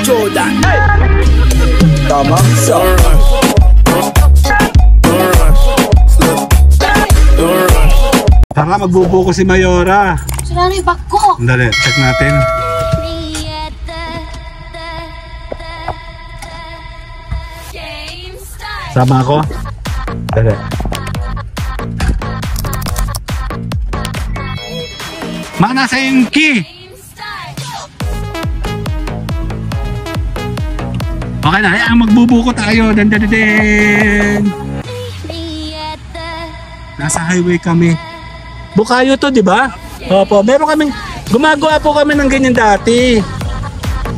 Jordan. Tama. Baka magbubuko si Mayora. Sira na yung bag ko. Dali, check natin. Sama ako? Dali. Ma, nasa yung key. Okay na, ayan, magbubuko tayo. Dandadadin. Nasa highway kami. Bukayo to, di ba? Opo, meron kaming, gumagawa po kami ng ganyan dati.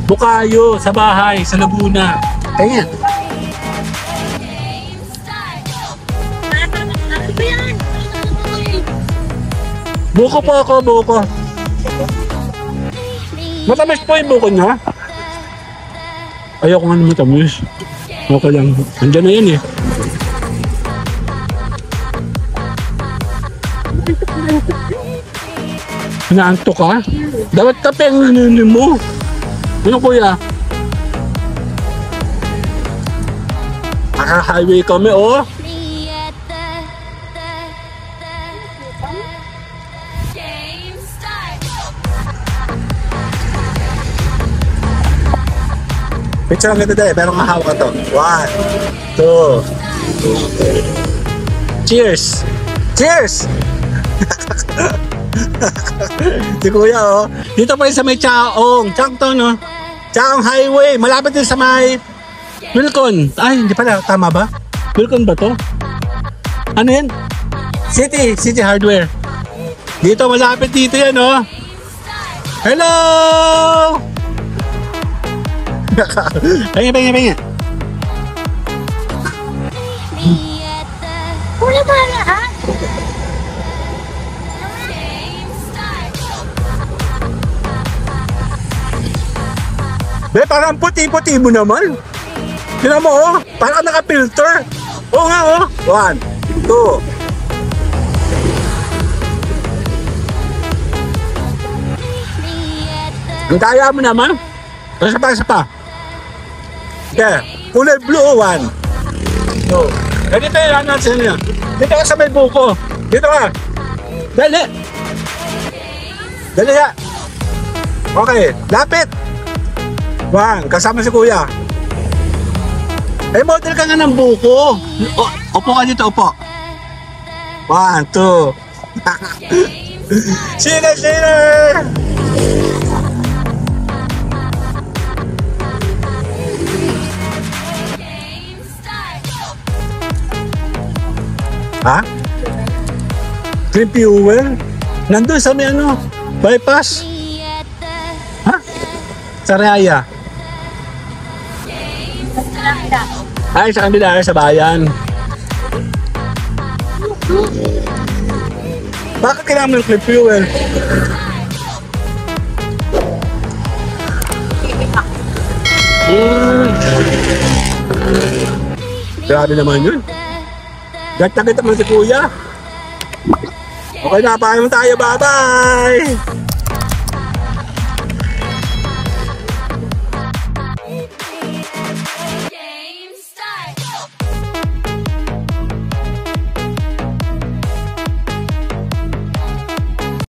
Bukayo, sa bahay, sa Laguna. Kaya. Buko po ako, buko. Matamis po yung buko niya. Ayoko nga naman matamis. Okay lang. Andiyan na yan eh. Naantok ka? Dapat kape ang hinihin mo. Ano kuya? Naka-highway kami oh. Picture lang kita dahil, pero mahawak ka to. 1, 2. Cheers! Cheers! Si kuya oh. Dito pa rin sa may Chaong. Chaong to no? Chaong Highway. Malapit din sa may Wilcon. Ay, hindi pala. Tama ba? Wilcon ba to? Ano yan? City Hardware. Dito, malapit dito yan oh. Hello! Pengen. Wala ba lahat? Be, parang puti-puti mo naman. Tignan mo oh, parang naka-filter. Oo nga oh. 1, 2. Ang kaya mo naman. Isa pa. Okay, kulay blue 1, 2. Ganito yung natin niya. Dito ka sa may buko. Dito ka. Dali ya. Okay, lapit. 1, kasama si kuya. Eh, model ka nga ng buko. Opo ka dito, opo. 1, 2. Sinner! Ha? Clean fuel? Nandun sa may ano? Bypass? Ha? Sa Raya? Ay, sa kabila, sa bayan. Bakit kailangan mo yung clean fuel? Grabe naman yun. Gata-gata man si kuya. Okay na, paano tayo? Bye-bye!